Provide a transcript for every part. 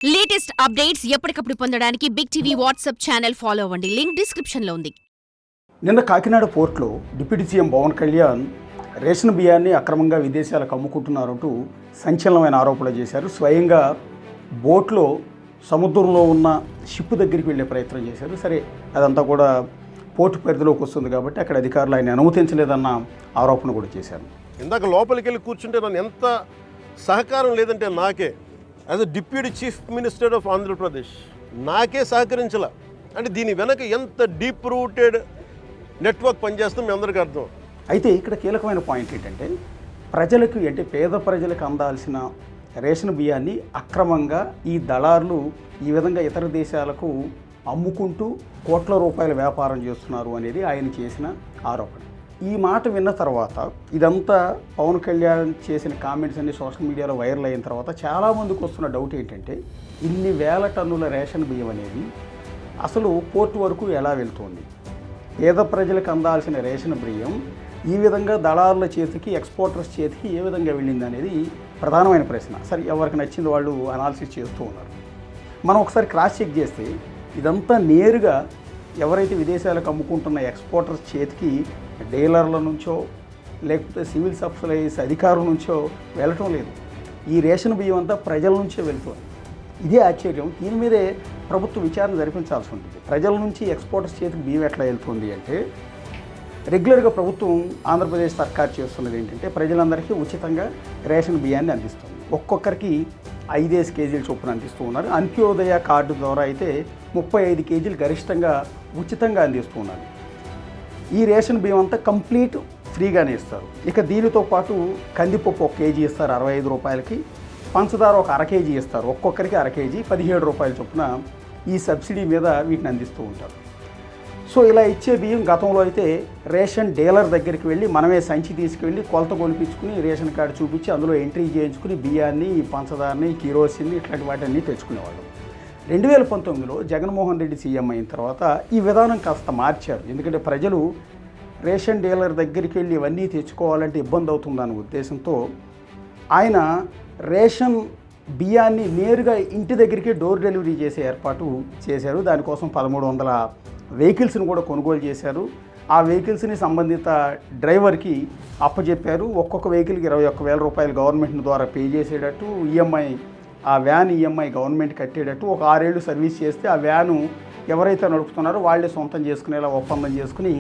Latest updates ఎప్పటికప్పుడు పొందడానికి Big TV WhatsApp channel follow అవ్వండి. లింక్ డిస్క్రిప్షన్ లో ఉంది. నిన్న కాకినాడ పోర్టులో deputy CM Pawan Kalyan ration బియ్యాన్ని అక్రమంగా విదేశాలకు అమ్ముకుంటున్నారంటూ సంచలనమైన ఆరోపణలు చేశారు. స్వయంగా బోట్లో సముద్రంలో ఉన్న షిప్ దగ్గరికి వెళ్ళే ప్రయత్నం చేశారు. సరే, అదంతా కూడా పోర్టు పరిధిలోకి వస్తుంది కాబట్టి అక్కడ అధికారులు ఆయన అనుమతించలేదన్న ఆరోపణ కూడా చేశారు. ఇందాక లోపలికి వెళ్ళి కూర్చుంటే నన్ను ఎంత సహకారం లేదంటే నాకే as a deputy chief minister of Andhra Pradesh నాకే సహకరించాల అంటే దీని వెనక ఎంత డీప్ రూటెడ్ నెట్వర్క్ పనిచేస్తుందో మీ అందరికీ అర్థం. అయితే ఇక్కడ కీలకమైన పాయింట్ ఏంటంటే ప్రజలకు అంటే పేద ప్రజలకు అందాల్సిన రేషన్ బియ్యాన్ని అక్రమంగా ఈ దళారులు ఈ విధంగా ఇతర దేశాలకు అమ్ముకుంటూ కోట్ల రూపాయల వ్యాపారం చేస్తున్నారు అనేది ఆయన చేసిన ఆరోపణ. ఈ మాట విన్న తర్వాత ఇదంతా పవన్ కళ్యాణ్ చేసిన కామెంట్స్ అన్ని సోషల్ మీడియాలో వైరల్ అయిన తర్వాత చాలామందికి వస్తున్న డౌట్ ఏంటంటే ఇన్ని వేల టన్నుల రేషన్ బియ్యం అనేది అసలు పోర్టు వరకు ఎలా వెళ్తుంది, పేద ప్రజలకు అందాల్సిన రేషన్ బియ్యం ఈ విధంగా దళారుల చేతికి ఎక్స్పోర్టర్స్ చేతికి ఏ విధంగా వెళ్ళింది అనేది ప్రధానమైన ప్రశ్న. సరే, ఎవరికి నచ్చింది వాళ్ళు అనాలిసిస్ చేస్తూ ఉన్నారు. మనం ఒకసారి క్రాస్ చెక్ చేస్తే ఇదంతా నేరుగా ఎవరైతే విదేశాలకు అమ్ముకుంటున్న ఎక్స్పోర్టర్స్ చేతికి డీలర్ల నుంచో లేకపోతే సివిల్ సప్లైస్ అధికారుల నుంచో వెళ్ళటం లేదు. ఈ రేషన్ బియ్యం అంతా ప్రజల నుంచే వెళ్తుంది. ఇదే ఆశ్చర్యం. దీని మీదే ప్రభుత్వం విచారణ జరిపించాల్సి ఉంటుంది. ప్రజల నుంచి ఎక్స్పోర్టర్స్ చేతికి బియ్యం ఎట్లా వెళ్తుంది అంటే రెగ్యులర్గా ప్రభుత్వం ఆంధ్రప్రదేశ్ సర్కార్ చేస్తున్నది ఏంటంటే ప్రజలందరికీ ఉచితంగా రేషన్ బియ్యాన్ని అందిస్తుంది. ఒక్కొక్కరికి 5 కేజీల చొప్పున అందిస్తూ ఉన్నారు. అంత్యోదయ కార్డు ద్వారా అయితే 35 కేజీలు గరిష్టంగా ఉచితంగా అందిస్తూ ఉన్నారు. ఈ రేషన్ బియ్యం అంతా కంప్లీట్ ఫ్రీగానే ఇస్తారు. ఇక దీనితో పాటు కందిపప్పు 1 కేజీ ఇస్తారు 65 రూపాయలకి, పంచదార ఒక 1/2 కేజీ ఇస్తారు. ఒక్కొక్కరికి 1/2 కేజీ 17 రూపాయల చొప్పున ఈ సబ్సిడీ మీద వీటిని అందిస్తూ ఉంటారు. సో ఇలా ఇచ్చే బియ్యం గతంలో అయితే రేషన్ డీలర్ దగ్గరికి వెళ్ళి మనమే సంచి తీసుకువెళ్ళి కొలత కొలిపించుకుని రేషన్ కార్డు చూపించి అందులో ఎంట్రీ చేయించుకుని బియ్యాన్ని, పంచదారని, కిరోసిన్ని ఇట్లాంటి వాటిని తెచ్చుకునేవాళ్ళం. 2019లో జగన్మోహన్ రెడ్డి సీఎం అయిన తర్వాత ఈ విధానం కాస్త మార్చారు. ఎందుకంటే ప్రజలు రేషన్ డీలర్ దగ్గరికి వెళ్ళి ఇవన్నీ తెచ్చుకోవాలంటే ఇబ్బంది అవుతుందన్న ఉద్దేశంతో ఆయన రేషన్ బియ్యాన్ని నేరుగా ఇంటి దగ్గరికి డోర్ డెలివరీ చేసే ఏర్పాటు చేశారు. దానికోసం 1300 వెహికల్స్ని కూడా కొనుగోలు చేశారు. ఆ వెహికల్స్ని సంబంధిత డ్రైవర్కి అప్పచెప్పారు. ఒక్కొక్క వెహికల్కి 21,000 రూపాయలు గవర్నమెంట్ ద్వారా పే చేసేటట్టు, ఈఎంఐ ఆ వ్యాన్ ఈఎంఐ గవర్నమెంట్ కట్టేటట్టు, ఒక 6 ఏళ్ళు సర్వీస్ చేస్తే ఆ వ్యాను ఎవరైతే నడుపుతున్నారో వాళ్ళే సొంతం చేసుకునేలా ఒప్పందం చేసుకుని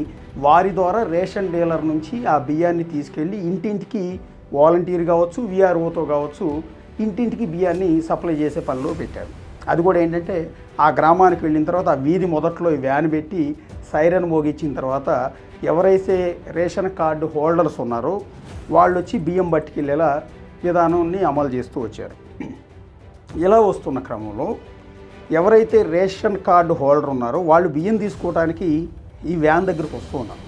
వారి ద్వారా రేషన్ డీలర్ నుంచి ఆ బియ్యాన్ని తీసుకెళ్ళి ఇంటింటికి వాలంటీర్ కావచ్చు, విఆర్ఓతో కావచ్చు ఇంటింటికి బియ్యాన్ని సప్లై చేసే పనిలో పెట్టారు. అది కూడా ఏంటంటే ఆ గ్రామానికి వెళ్ళిన తర్వాత ఆ వీధి మొదట్లో ఈ వ్యాన్ పెట్టి సైరన్ మోగించిన తర్వాత ఎవరైతే రేషన్ కార్డు హోల్డర్స్ ఉన్నారో వాళ్ళు వచ్చి బియ్యం పట్టుకెళ్ళేలా విధానాన్ని అమలు చేస్తూ వచ్చారు. ఇలా వస్తున్న క్రమంలో ఎవరైతే రేషన్ కార్డు హోల్డర్ ఉన్నారో వాళ్ళు బియ్యం తీసుకోవడానికి ఈ వ్యాన్ దగ్గరకు వస్తూ ఉన్నారు.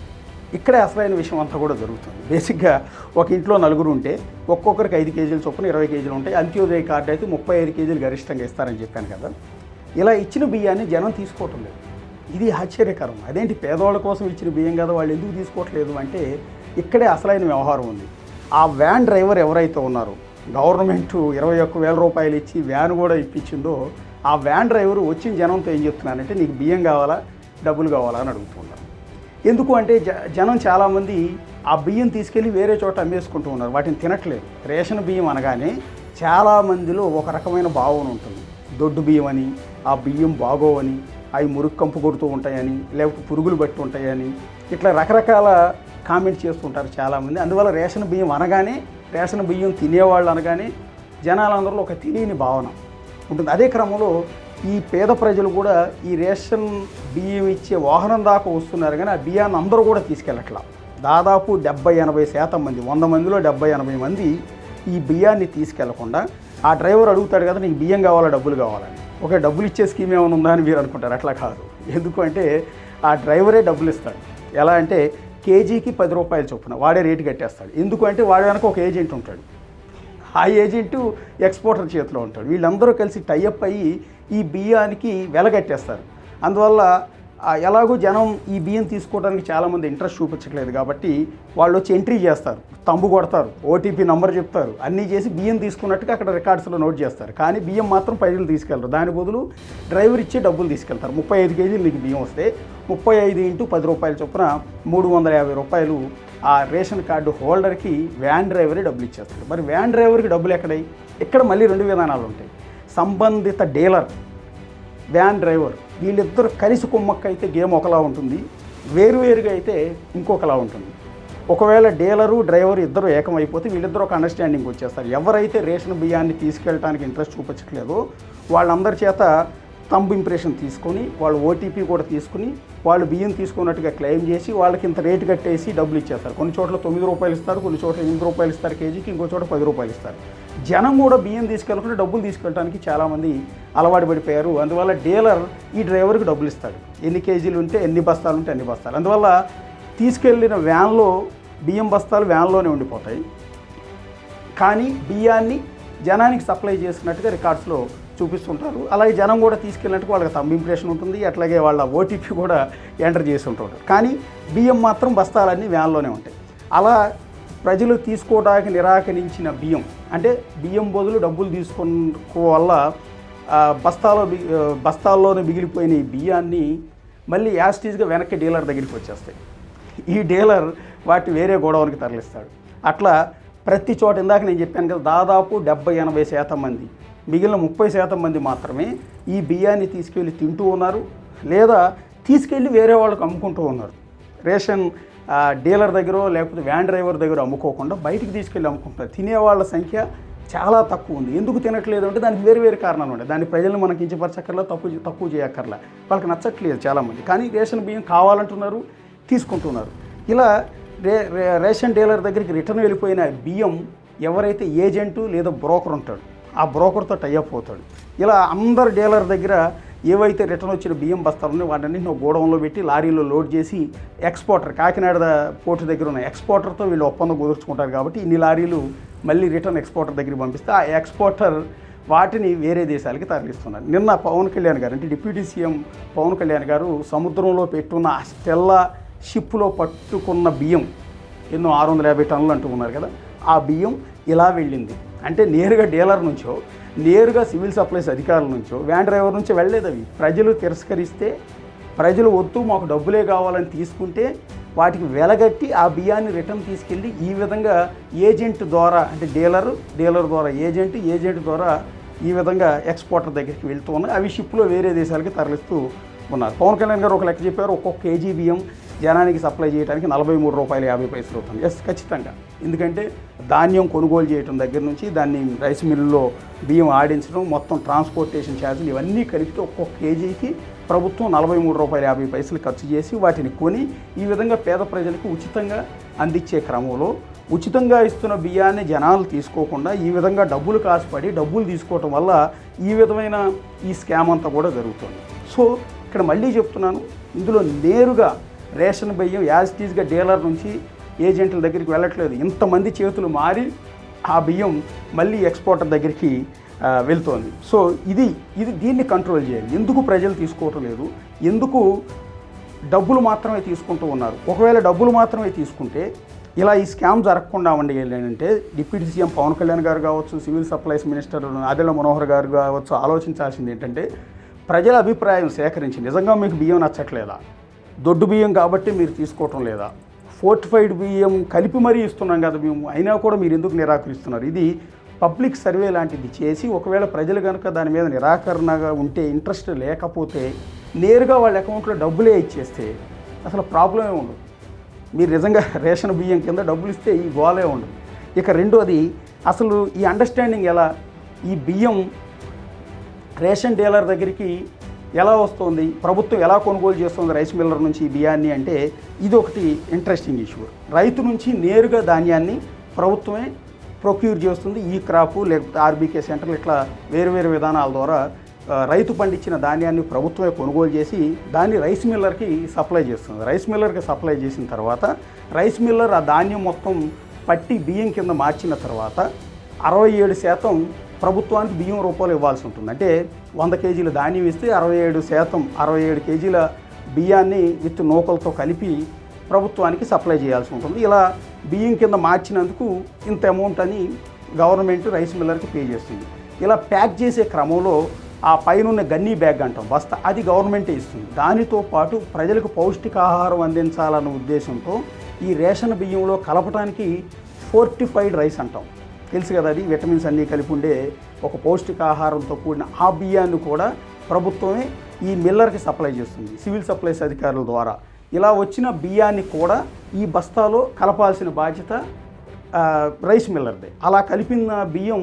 ఇక్కడే అసలైన విషయం అంతా కూడా జరుగుతుంది. బేసిక్గా ఒక ఇంట్లో 4 ఉంటే ఒక్కొక్కరికి 5 కేజీల చొప్పున 20 కేజీలు ఉంటాయి. అంత్యోదయ కార్డు అయితే 35 కేజీలు గరిష్టంగా ఇస్తారని చెప్పాను కదా. ఇలా ఇచ్చిన బియ్యాన్ని జనం తీసుకోవటం లేదు. ఇది ఆశ్చర్యకరం. అదేంటి, పేదవాళ్ళ కోసం ఇచ్చిన బియ్యం కదా వాళ్ళు ఎందుకు తీసుకోవట్లేదు అంటే ఇక్కడే అసలైన వ్యవహారం ఉంది. ఆ వ్యాన్ డ్రైవర్ ఎవరైతే ఉన్నారో గవర్నమెంట్ 21,000 రూపాయలు ఇచ్చి వ్యాన్ కూడా ఇప్పించిందో ఆ వ్యాన్ డ్రైవర్ వచ్చిన జనంతో ఏం చెప్తున్నారంటే నీకు బియ్యం కావాలా, డబ్బులు కావాలా అని అడుగుతున్నారు. ఎందుకు అంటే జనం చాలామంది ఆ బియ్యం తీసుకెళ్ళి వేరే చోట అమ్మేసుకుంటూ ఉన్నారు. వాటిని తినట్లేదు. రేషన్ బియ్యం అనగానే చాలామందిలో ఒక రకమైన భావన ఉంటుంది. దొడ్డు బియ్యం అని, ఆ బియ్యం బాగోవని, అవి మురుగు కంపు కొడుతూ ఉంటాయని, లేకపోతే పురుగులు బట్టి ఉంటాయని ఇట్లా రకరకాల కామెంట్ చేస్తుంటారు చాలామంది. అందువల్ల రేషన్ బియ్యం అనగానే, రేషన్ బియ్యం తినేవాళ్ళు అనగానే జనాలందరిలో ఒక తెలియని భావన ఉంటుంది. అదే క్రమంలో ఈ పేద ప్రజలు కూడా ఈ రేషన్ బియ్యం ఇచ్చే వాహనం దాకా వస్తున్నారు, కానీ ఆ బియ్యాన్ని అందరూ కూడా తీసుకెళ్ళట్లా. దాదాపు 70-80% మంది, 100 మందిలో 70-80 మంది ఈ బియ్యాన్ని తీసుకెళ్లకుండా ఆ డ్రైవర్ అడుగుతాడు కదా నీకు బియ్యం కావాలా, డబ్బులు కావాలని. ఒక డబ్బులు ఇచ్చే స్కీమ్ ఏమైనా ఉందా అని మీరు అనుకుంటారు. అట్లా కాదు. ఎందుకు అంటే ఆ డ్రైవరే డబ్బులు ఇస్తాడు. ఎలా అంటే కేజీకి 10 రూపాయల చొప్పున వాడే రేటు కట్టేస్తాడు. ఎందుకు అంటే వాడి వెనక ఒక ఏజెంట్ ఉంటాడు. ఆ ఏజెంటు ఎక్స్పోర్టర్ చేతిలో ఉంటాడు. వీళ్ళందరూ కలిసి టైఅప్ అయ్యి ఈ బియ్యానికి వెలగట్టేస్తారు. అందువల్ల ఎలాగో జనం ఈ బియ్యం తీసుకోవడానికి చాలామంది ఇంట్రెస్ట్ చూపించట్లేదు కాబట్టి వాళ్ళు వచ్చి ఎంట్రీ చేస్తారు, తంబు కొడతారు, ఓటీపీ నంబర్ చెప్తారు, అన్నీ చేసి బియ్యం తీసుకున్నట్టుగా అక్కడ రికార్డ్స్లో నోట్ చేస్తారు. కానీ బియ్యం మాత్రం ప్రజలు తీసుకెళ్లరు. దాని బదులు డ్రైవర్ ఇచ్చే డబ్బులు తీసుకెళ్తారు. 35 కేజీలు నీకు బియ్యం వస్తే 35 × 10 రూపాయల చొప్పున 350 రూపాయలు ఆ రేషన్ కార్డు హోల్డర్కి వ్యాన్ డ్రైవరే డబ్బులు ఇచ్చేస్తారు. మరి వ్యాన్ డ్రైవర్కి డబ్బులు ఎక్కడై? ఇక్కడ మళ్ళీ 2 విధానాలు ఉంటాయి. సంబంధిత డీలర్, వ్యాన్ డ్రైవర్, వీళ్ళిద్దరు కలిసి కుమ్మక్కైతే గేమ్ ఒకలా ఉంటుంది, వేరువేరుగా అయితే ఇంకొకలా ఉంటుంది. ఒకవేళ డీలరు డ్రైవర్ ఇద్దరు ఏకమైపోతే వీళ్ళిద్దరూ ఒక అండర్స్టాండింగ్ వచ్చేస్తారు. ఎవరైతే రేషన్ బియ్యాన్ని తీసుకెళ్ళడానికి ఇంట్రెస్ట్ చూపించట్లేదో వాళ్ళందరి చేత తంబ్ ఇంప్రెషన్ తీసుకొని వాళ్ళు ఓటీపీ కూడా తీసుకుని వాళ్ళు బియ్యం తీసుకున్నట్టుగా క్లెయిమ్ చేసి వాళ్ళకి ఇంత రేటు కట్టేసి డబ్బులు ఇచ్చేస్తారు. కొన్ని చోట్ల 9 రూపాయలు ఇస్తారు, కొన్ని చోట్ల 8 రూపాయలు ఇస్తారు కేజీకి, ఇంకో చోట 10 రూపాయలు ఇస్తారు. జనం కూడా బియ్యం తీసుకెళ్ళకుండా డబ్బులు తీసుకెళ్ళడానికి చాలామంది అలవాటు పడిపోయారు. అందువల్ల డీలర్ ఈ డ్రైవర్కి డబ్బులు ఇస్తాడు. ఎన్ని కేజీలు ఉంటే ఎన్ని బస్తాలు ఉంటే అన్ని బస్తాలు. అందువల్ల తీసుకెళ్ళిన వ్యాన్లో బియ్యం బస్తాలు వ్యాన్లోనే ఉండిపోతాయి, కానీ బియ్యాన్ని జనానికి సప్లై చేసినట్టుగా రికార్డ్స్లో చూపిస్తుంటారు. అలాగే జనం కూడా తీసుకెళ్ళినట్టు వాళ్ళకి తంబ్ ఇంప్రెషన్ ఉంటుంది, అట్లాగే వాళ్ళ ఓటీపీ కూడా ఎంటర్ చేసి ఉంటారు. కానీ బియ్యం మాత్రం బస్తాలన్నీ వ్యాన్లోనే ఉంటాయి. అలా ప్రజలు తీసుకోవడానికి నిరాకరించిన బియ్యం, అంటే బియ్యం బదులు డబ్బులు తీసుకోవల్ల బస్తాల్లోనే మిగిలిపోయిన ఈ బియ్యాన్ని మళ్ళీ యాస్టీజ్గా వెనక్కి డీలర్ దగ్గరికి వచ్చేస్తాయి. ఈ డీలర్ వాటి వేరే గోడౌన్కి తరలిస్తాడు. అట్లా ప్రతి చోట ఇందాక నేను చెప్పాను కదా, దాదాపు 70-80% మంది, మిగిలిన 30% మంది మాత్రమే ఈ బియ్యాన్ని తీసుకెళ్ళి తింటూ ఉన్నారు, లేదా తీసుకెళ్ళి వేరే వాళ్ళకి అమ్ముకుంటూ ఉన్నారు. రేషన్ డీలర్ దగ్గర లేకపోతే వ్యాన్ డ్రైవర్ దగ్గర అమ్ముకోకుండా బయటికి తీసుకెళ్ళి అమ్ముకుంటున్నారు. తినేవాళ్ళ సంఖ్య చాలా తక్కువ ఉంది. ఎందుకు తినట్లేదు అంటే దానికి వేరు వేరు కారణాలు ఉంటాయి. దాని ప్రజలను మనకి కించపరచక్కర్లా, తక్కువ చేయక్కర్లా, వాళ్ళకి నచ్చట్లేదు చాలామంది. కానీ రేషన్ బియ్యం కావాలంటున్నారు, తీసుకుంటున్నారు. ఇలా రేషన్ డీలర్ దగ్గరికి రిటర్న్ వెళ్ళిపోయిన బియ్యం ఎవరైతే ఏజెంటు లేదా బ్రోకర్ ఉంటాడు, ఆ బ్రోకర్తో టైఅప్ అవుతాడు. ఇలా అందరు డీలర్ దగ్గర ఏవైతే రిటర్న్ వచ్చిన బియ్యం బస్తాలు ఉన్నాయో వాటన్నింటిని గోడౌన్లో పెట్టి లారీలో లోడ్ చేసి ఎక్స్పోర్టర్, కాకినాడ పోర్టు దగ్గర ఉన్న ఎక్స్పోర్టర్తో వీళ్ళు ఒప్పందం కుదుర్చుకుంటారు. కాబట్టి ఇన్ని లారీలు మళ్ళీ రిటర్న్ ఎక్స్పోర్టర్ దగ్గరికి పంపిస్తే ఆ ఎక్స్పోర్టర్ వాటిని వేరే దేశాలకి తరలిస్తున్నారు. నిన్న పవన్ కళ్యాణ్ గారు, అంటే డిప్యూటీ సీఎం పవన్ కళ్యాణ్ గారు సముద్రంలో పెట్టున్న ఆ స్టెల్లా షిప్లో పట్టుకున్న బియ్యం ఎన్నో 650 టన్నులు అంటూ ఉన్నారు కదా, ఆ బియ్యం ఇలా వెళ్ళింది. అంటే నేరుగా డీలర్ నుంచో, నేరుగా సివిల్ సప్లైస్ అధికారుల నుంచో, వ్యాన్ డ్రైవర్ నుంచో వెళ్ళలేదు. అవి ప్రజలు తిరస్కరిస్తే, ప్రజలు వద్దు మాకు డబ్బులే కావాలని తీసుకుంటే వాటికి వెలగట్టి ఆ బియ్యాన్ని రిటర్న్ తీసుకెళ్ళి ఈ విధంగా ఏజెంట్ ద్వారా, అంటే డీలర్ ద్వారా ఏజెంట్ ద్వారా ఈ విధంగా ఎక్స్పోర్టర్ దగ్గరికి వెళ్తూ ఉన్నాయి. అవి షిప్లో వేరే దేశాలకి తరలిస్తూ ఉన్నారు. పవన్ కళ్యాణ్ గారు ఒక లెక్క చెప్పారు, ఒక్కొక్క కేజీ బియ్యం జనానికి సప్లై చేయడానికి 43 రూపాయలు 50 పైసలు అవుతుంది. ఎస్, ఖచ్చితంగా. ఎందుకంటే ధాన్యం కొనుగోలు చేయడం దగ్గర నుంచి దాన్ని రైస్ మిల్లులో బియ్యం ఆడించడం, మొత్తం ట్రాన్స్పోర్టేషన్ ఛార్జీలు ఇవన్నీ కలిపితే ఒక్కొక్క కేజీకి ప్రభుత్వం 43 రూపాయలు 50 పైసలు ఖర్చు చేసి వాటిని కొని ఈ విధంగా పేద ప్రజలకు ఉచితంగా అందించే క్రమంలో ఉచితంగా ఇస్తున్న బియ్యాన్ని జనాలు తీసుకోకుండా ఈ విధంగా డబ్బులు కాసుపడి డబ్బులు తీసుకోవటం వల్ల ఈ విధమైన ఈ స్కామ్ అంతా కూడా జరుగుతుంది. సో ఇక్కడ మళ్ళీ చెప్తున్నాను, ఇందులో నేరుగా రేషన్ బియ్యం యాజిటీస్గా డీలర్ నుంచి ఏజెంట్ల దగ్గరికి వెళ్ళట్లేదు. ఇంతమంది చేతులు మారి ఆ బియ్యం మళ్ళీ ఎక్స్పోర్టర్ దగ్గరికి వెళ్తోంది. సో ఇది దీన్ని కంట్రోల్ చేయాలి. ఎందుకు ప్రజలు తీసుకోవటం లేదు, ఎందుకు డబ్బులు మాత్రమే తీసుకుంటూ ఉన్నారు? ఒకవేళ డబ్బులు మాత్రమే తీసుకుంటే ఇలా ఈ స్కామ్ జరగకుండా ఉండేంటే డిప్యూటీ సీఎం పవన్ కళ్యాణ్ గారు కావచ్చు, సివిల్ సప్లైస్ మినిస్టర్ ఆదిల మనోహర్ గారు కావచ్చు, ఆలోచించాల్సింది ఏంటంటే ప్రజల అభిప్రాయం సేకరించి నిజంగా మీకు బియ్యం నచ్చట్లేదా, దొడ్డు బియ్యం కాబట్టి మీరు తీసుకోవటం లేదా, ఫోర్టిఫైడ్ బియ్యం కలిపి మరీ ఇస్తున్నాం కదా మేము, అయినా కూడా మీరు ఎందుకు నిరాకరిస్తున్నారు? ఇది పబ్లిక్ సర్వే లాంటిది చేసి ఒకవేళ ప్రజలు కనుక దాని మీద నిరాకరణగా ఉంటే, ఇంట్రెస్ట్ లేకపోతే నేరుగా వాళ్ళ అకౌంట్లో డబ్బులే ఇచ్చేస్తే అసలు ప్రాబ్లమే ఉండదు. మీరు నిజంగా రేషన్ బియ్యం కింద డబ్బులు ఇస్తే ఈ గోలే ఉండదు. ఇక రెండోది, అసలు ఈ అండర్స్టాండింగ్ ఎలా, ఈ బియ్యం రేషన్ డీలర్ దగ్గరికి ఎలా వస్తుంది, ప్రభుత్వం ఎలా కొనుగోలు చేస్తుంది రైస్ మిల్లర్ నుంచి ఈ బియ్యాన్ని అంటే ఇది ఒకటి ఇంట్రెస్టింగ్ ఇష్యూ. రైతు నుంచి నేరుగా ధాన్యాన్ని ప్రభుత్వమే ప్రొక్యూర్ చేస్తుంది. ఈ క్రాపు లేకపోతే ఆర్బీకే సెంటర్లు ఇట్లా వేరు విధానాల ద్వారా రైతు పండించిన ధాన్యాన్ని ప్రభుత్వమే కొనుగోలు చేసి దాన్ని రైస్ మిల్లర్కి సప్లై చేస్తుంది. రైస్ మిల్లర్కి సప్లై చేసిన తర్వాత రైస్ మిల్లర్ ఆ ధాన్యం మొత్తం పట్టి బియ్యం కింద మార్చిన తర్వాత 67% ప్రభుత్వానికి బియ్యం రూపాయలు ఇవ్వాల్సి ఉంటుంది. అంటే 100 కేజీల ధాన్యం ఇస్తే 67 కేజీల బియ్యాన్ని విత్ నూకలతో కలిపి ప్రభుత్వానికి సప్లై చేయాల్సి ఉంటుంది. ఇలా బియ్యం కింద మార్చినందుకు ఇంత అమౌంట్ అని గవర్నమెంట్ రైస్ మిల్లర్కి పే చేస్తుంది. ఇలా ప్యాక్ చేసే క్రమంలో ఆ పైన గన్నీ బ్యాగ్ అంటాం బస్తా, అది గవర్నమెంటే ఇస్తుంది. దానితో పాటు ప్రజలకు పౌష్టికాహారం అందించాలన్న ఉద్దేశంతో ఈ రేషన్ బియ్యంలో కలపడానికి ఫోర్టిఫైడ్ రైస్ అంటాం, తెలుసు కదా, అది విటమిన్స్ అన్నీ కలిపి ఉండే ఒక పౌష్టికాహారంతో కూడిన ఆ బియ్యాన్ని కూడా ప్రభుత్వమే ఈ మిల్లర్కి సప్లై చేస్తుంది సివిల్ సప్లైస్ అధికారుల ద్వారా. ఇలా వచ్చిన బియ్యాన్ని కూడా ఈ బస్తాలో కలపాల్సిన బాధ్యత రైస్ మిల్లర్దే. అలా కలిపిన బియ్యం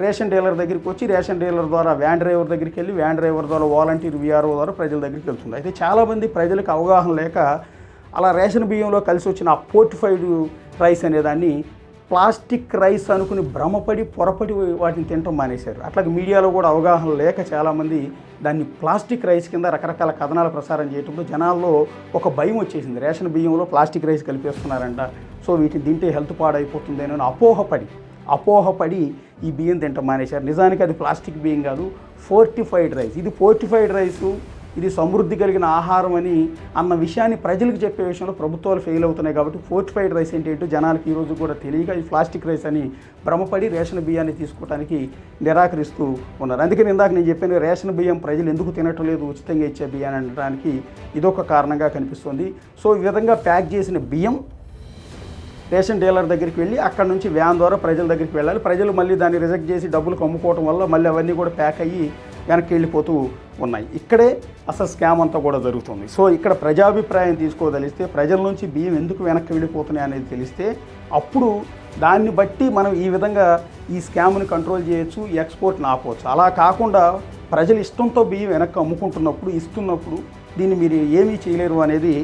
రేషన్ డీలర్ దగ్గరికి వచ్చి రేషన్ డీలర్ ద్వారా వ్యాన్ డ్రైవర్ దగ్గరికి వెళ్ళి వ్యాన్ డ్రైవర్ ద్వారా వాలంటీర్ విఆర్ఓ ద్వారా ప్రజల దగ్గరికి వెళ్తుంది. అయితే చాలామంది ప్రజలకు అవగాహన లేక అలా రేషన్ బియ్యంలో కలిసి వచ్చిన ఆ ఫోర్టిఫైడ్ రైస్ అనేదాన్ని ప్లాస్టిక్ రైస్ అనుకుని భ్రమపడి పొరపడి వాటిని తినటం మానేశారు. అట్లాగే మీడియాలో కూడా అవగాహన లేక చాలామంది దాన్ని ప్లాస్టిక్ రైస్ కింద రకరకాల కథనాలు ప్రసారం చేయడంతో జనాల్లో ఒక భయం వచ్చేసింది. రేషన్ బియ్యంలో ప్లాస్టిక్ రైస్ కలిపేస్తున్నారంట, సో వీటిని తింటే హెల్త్ పాడైపోతుంది అని అపోహపడి ఈ బియ్యం తింటం మానేశారు. నిజానికి అది ప్లాస్టిక్ బియ్యం కాదు, ఫోర్టిఫైడ్ రైస్. ఇది ఫోర్టిఫైడ్ రైసు, ఇది సమృద్ధి కలిగిన ఆహారం అని అన్న విషయాన్ని ప్రజలకు చెప్పే విషయంలో ప్రభుత్వాలు ఫెయిల్ అవుతున్నాయి. కాబట్టి ఫోర్టిఫైడ్ రైస్ ఏంటంటే జనాలకు ఈరోజు కూడా తెలియక ఇది ప్లాస్టిక్ రైస్ అని భ్రమపడి రేషన్ బియ్యాన్ని తీసుకోవడానికి నిరాకరిస్తూ ఉన్నారు. అందుకని ఇందాక నేను చెప్పాను, రేషన్ బియ్యం ప్రజలు ఎందుకు తినటం లేదు, ఉచితంగా ఇచ్చే బియ్యాన్ని అనడానికి ఇదొక కారణంగా కనిపిస్తుంది. సో ఈ విధంగా ప్యాక్ చేసిన బియ్యం రేషన్ డీలర్ దగ్గరికి వెళ్ళి అక్కడ నుంచి వ్యాన్ ద్వారా ప్రజల దగ్గరికి వెళ్ళాలి. ప్రజలు మళ్ళీ దాన్ని రిజెక్ట్ చేసి డబ్బులు కమ్ముకోవడం వల్ల మళ్ళీ అవన్నీ కూడా ప్యాక్ అయ్యి వెనక్కి వెళ్ళిపోతూ ఉన్నాయి. ఇక్కడే అసలు స్కామ్ అంతా కూడా జరుగుతుంది. సో ఇక్కడ ప్రజాభిప్రాయం తీసుకోదలిస్తే, ప్రజల నుంచి బియ్యం ఎందుకు వెనక్కి వెళ్ళిపోతున్నాయి అనేది తెలిస్తే అప్పుడు దాన్ని బట్టి మనం ఈ విధంగా ఈ స్కామ్ని కంట్రోల్ చేయొచ్చు, ఈ ఎక్స్పోర్ట్ని ఆపవచ్చు. అలా కాకుండా ప్రజలు ఇష్టంతో బియ్యం వెనక్కి అమ్ముకుంటున్నప్పుడు, ఇస్తున్నప్పుడు దీన్ని మీరు ఏమీ చేయలేరు అనేది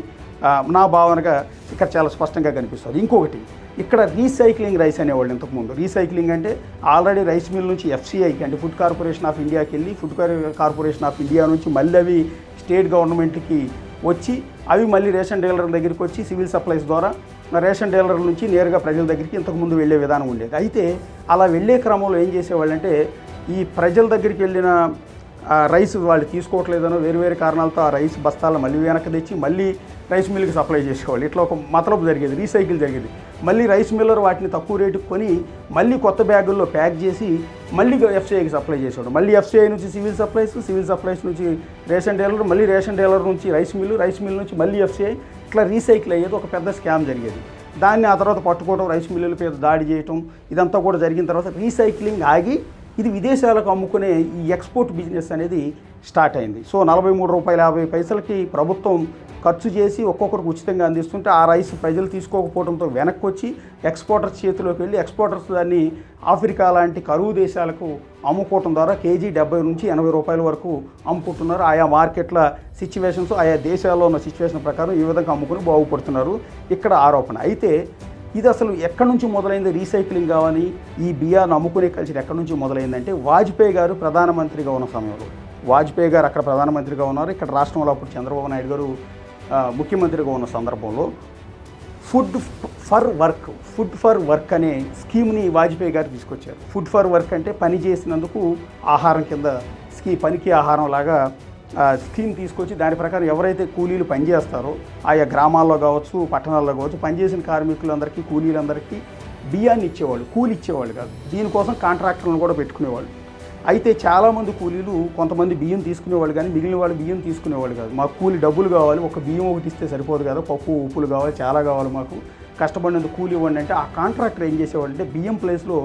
నా భావనగా ఇక్కడ చాలా స్పష్టంగా కనిపిస్తుంది. ఇంకొకటి, ఇక్కడ రీసైక్లింగ్ రైస్ అనేవాళ్ళు ఇంతకుముందు. రీసైక్లింగ్ అంటే ఆల్రెడీ రైస్ మిల్ నుంచి ఎఫ్సిఐకి అంటే ఫుడ్ కార్పొరేషన్ ఆఫ్ ఇండియాకి వెళ్ళి ఫుడ్ కార్పొరేషన్ ఆఫ్ ఇండియా నుంచి మళ్ళీ అవి స్టేట్ గవర్నమెంట్కి వచ్చి అవి మళ్ళీ రేషన్ డీలర్ దగ్గరికి వచ్చి సివిల్ సప్లైస్ ద్వారా రేషన్ డీలర్ నుంచి నేరుగా ప్రజల దగ్గరికి ఇంతకుముందు వెళ్ళే విధానం ఉండేది. అయితే అలా వెళ్ళే క్రమంలో ఏం చేసేవాళ్ళంటే ఈ ప్రజల దగ్గరికి వెళ్ళిన రైస్ వాళ్ళు తీసుకోవట్లేదనో వేరు కారణాలతో ఆ రైస్ బస్తాలు మళ్ళీ వెనక్కి తెచ్చి మళ్ళీ రైస్ మిల్కి సప్లై చేసేవాళ్ళు. ఇట్లా ఒక మతలబు జరిగేది, రీసైకిల్ జరిగేది. మళ్ళీ రైస్ మిల్లర్ వాటిని తక్కువ రేటుకు కొని మళ్ళీ కొత్త బ్యాగుల్లో ప్యాక్ చేసి మళ్ళీ ఎఫ్సిఐకి సప్లై చేసేవాడు. మళ్ళీ ఎఫ్సిఐ నుంచి సివిల్ సప్లైస్ నుంచి రేషన్ డీలర్, మళ్ళీ రేషన్ డీలర్ నుంచి రైస్ మిల్ నుంచి మళ్ళీ ఎఫ్సిఐ, ఇట్లా రీసైకిల్ అయ్యేది. ఒక పెద్ద స్కామ్ జరిగేది. దాన్ని ఆ తర్వాత పట్టుకోవడం, రైస్ మిల్లుల మీద దాడి చేయటం, ఇదంతా కూడా జరిగిన తర్వాత రీసైక్లింగ్ ఆగి ఇది విదేశాలకు అమ్ముకునే ఈ ఎక్స్పోర్ట్ బిజినెస్ అనేది స్టార్ట్ అయింది. సో ₹43.50 ప్రభుత్వం ఖర్చు చేసి ఒక్కొక్కరికి ఉచితంగా అందిస్తుంటే ఆ రైస్ ప్రజలు తీసుకోకపోవడంతో వెనక్కి వచ్చి ఎక్స్పోర్టర్స్ చేతిలోకి వెళ్ళి ఎక్స్పోర్టర్స్ దాన్ని ఆఫ్రికా లాంటి కరువు దేశాలకు అమ్ముకోవడం ద్వారా కేజీ ₹70 నుంచి ₹80 వరకు అమ్ముకుంటున్నారు. ఆయా మార్కెట్ల సిచ్యువేషన్స్, ఆయా దేశాల్లో ఉన్న సిచ్యువేషన్ ప్రకారం ఈ విధంగా అమ్ముకుని బాగుపడుతున్నారు ఇక్కడ ఆరోపణ. అయితే ఇది అసలు ఎక్కడి నుంచి మొదలైంది రీసైక్లింగ్ కావని ఈ బియ్యాన్ని అమ్ముకునే కల్చర్ ఎక్కడి నుంచి మొదలైందంటే వాజ్పేయి గారు ప్రధానమంత్రిగా ఉన్న సమయంలో, వాజ్పేయి గారు అక్కడ ప్రధానమంత్రిగా ఉన్నారు, ఇక్కడ రాష్ట్రంలో అప్పుడు చంద్రబాబు నాయుడు గారు ముఖ్యమంత్రిగా ఉన్న సందర్భంలో ఫుడ్ ఫర్ వర్క్ అనే స్కీమ్ని వాజ్పేయి గారు తీసుకొచ్చారు. ఫుడ్ ఫర్ వర్క్ అంటే పని చేసినందుకు ఆహారం కింద పనికి ఆహారం లాగా స్కీమ్ తీసుకొచ్చి దాని ప్రకారం ఎవరైతే కూలీలు పనిచేస్తారో ఆయా గ్రామాల్లో కావచ్చు, పట్టణాల్లో కావచ్చు, పనిచేసిన కార్మికులందరికీ, కూలీలందరికీ బియ్యాన్ని ఇచ్చేవాళ్ళు, కూలి ఇచ్చేవాళ్ళు కాదు. దీనికోసం కాంట్రాక్టర్లను కూడా పెట్టుకునేవాళ్ళు. అయితే చాలామంది కూలీలు కొంతమంది బియ్యం తీసుకునేవాళ్ళు కానీ మిగిలిన వాళ్ళు బియ్యం తీసుకునేవాళ్ళు కాదు. మాకు కూలి డబ్బులు కావాలి, ఒక బియ్యం ఒకటి ఇస్తే సరిపోదు కదా, పప్పు ఉప్పులు కావాలి, చాలా కావాలి, మాకు కష్టపడినందుకు కూలి ఇవ్వండి అంటే ఆ కాంట్రాక్టర్ ఏం చేసేవాడు అంటే బియ్యం ప్లేస్లో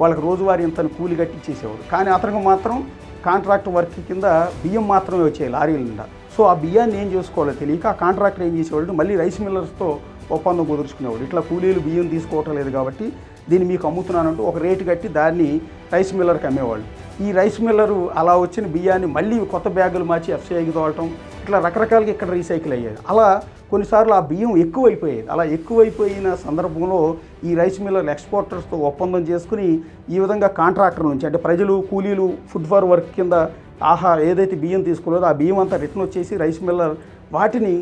వాళ్ళకి రోజువారీ ఇంత కూలి కట్టించేసేవాడు. కానీ అతనికి మాత్రం కాంట్రాక్ట్ వర్క్ కింద బియ్యం మాత్రమే వచ్చాయి లారీల నిండా. సో ఆ బియ్యాన్ని ఏం చేసుకోవాలో తెలియక ఆ కాంట్రాక్టర్ ఏం చేసేవాడు మళ్ళీ రైస్ మిల్లర్స్తో ఒప్పందం కుదుర్చుకునేవాడు. ఇట్లా కూలీలు బియ్యం తీసుకోవటం లేదు కాబట్టి దీన్ని మీకు అమ్ముతున్నానంటూ ఒక రేటు కట్టి దాన్ని రైస్ మిల్లర్కి అమ్మేవాళ్ళు. ఈ రైస్ మిల్లరు అలా వచ్చిన బియ్యాన్ని మళ్ళీ కొత్త బ్యాగులు మార్చి ఎఫ్సిఐకి తోలటం, ఇట్లా రకరకాలుగా ఇక్కడ రీసైకిల్ అయ్యేది. అలా కొన్నిసార్లు ఆ బియ్యం ఎక్కువైపోయేది. అలా ఎక్కువైపోయిన సందర్భంలో ఈ రైస్ మిల్లర్లు ఎక్స్పోర్టర్స్తో ఒప్పందం చేసుకుని ఈ విధంగా కాంట్రాక్టర్ నుంచి అంటే ప్రజలు కూలీలు ఫుడ్ ఫర్ వర్క్ కింద ఏదైతే బియ్యం తీసుకోలేదో ఆ బియ్యం అంతా రిటర్న్ వచ్చేసి రైస్ మిల్లర్ వాటిని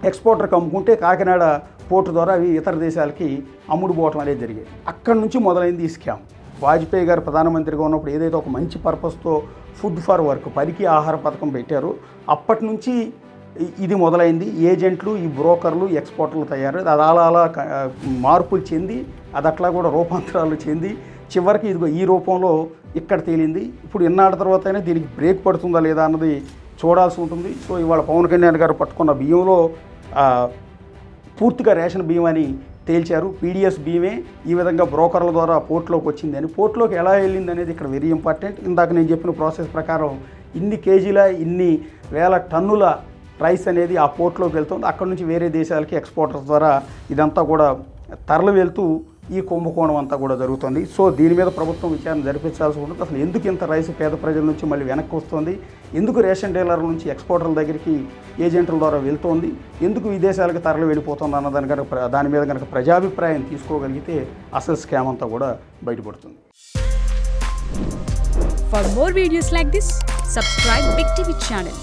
ఎక్స్పోర్టర్కి అమ్ముకుంటే కాకినాడ పోర్టు ద్వారా అవి ఇతర దేశాలకి అమ్ముడుపోవటం అనేది జరిగేది. అక్కడి నుంచి మొదలైంది ఈ స్కామ్. వాజ్పేయి గారు ప్రధానమంత్రిగా ఉన్నప్పుడు ఏదైతే ఒక మంచి పర్పస్తో ఫుడ్ ఫర్ వర్క్ పనికి ఆహార పథకం పెట్టారో అప్పటి నుంచి ఇది మొదలైంది. ఏజెంట్లు, ఈ బ్రోకర్లు, ఎక్స్పోర్టర్లు తయారు. అది అలా మార్పులు చెంది అది అట్లా కూడా రూపాంతరాలు చెంది చివరికి ఇదిగో ఈ రూపంలో ఇక్కడ తేలింది. ఇప్పుడు ఇన్నాళ్ళ తర్వాత అయినా దీనికి బ్రేక్ పడుతుందా లేదా అన్నది చూడాల్సి ఉంటుంది. సో ఇవాళ పవన్ కళ్యాణ్ గారు పట్టుకున్న బియ్యంలో పూర్తిగా రేషన్ బియ్యం అని తేల్చారు. పీడిఎస్ బియ్యమే ఈ విధంగా బ్రోకర్ల ద్వారా పోర్ట్లోకి వచ్చిందని. పోర్ట్లోకి ఎలా వెళ్ళింది అనేది ఇక్కడ వెరీ ఇంపార్టెంట్. ఇందాక నేను చెప్పిన ప్రాసెస్ ప్రకారం ఇన్ని కేజీల ఇన్ని వేల టన్నుల రైస్ అనేది ఆ పోర్ట్లోకి వెళ్తుంది. అక్కడ నుంచి వేరే దేశాలకి ఎక్స్పోర్టర్స్ ద్వారా ఇదంతా కూడా తరలి వెళ్తూ ఈ కుంభకోణం అంతా కూడా జరుగుతుంది. సో దీని మీద ప్రభుత్వం విచారణ జరిపించాల్సి ఉంటుంది. అసలు ఎందుకు ఇంత రైస్ పేద ప్రజల నుంచి మళ్ళీ వెనక్కి వస్తుంది, ఎందుకు రేషన్ డీలర్ల నుంచి ఎక్స్పోర్టర్ల దగ్గరికి ఏజెంట్ల ద్వారా వెళ్తోంది, ఎందుకు విదేశాలకు తరలి వెళ్ళిపోతుంది అన్నదాని కనుక దాని మీద కనుక ప్రజాభిప్రాయం తీసుకోగలిగితే అసలు స్కామ్ అంతా కూడా బయటపడుతుంది. For more videos like this, subscribe Big TV channel.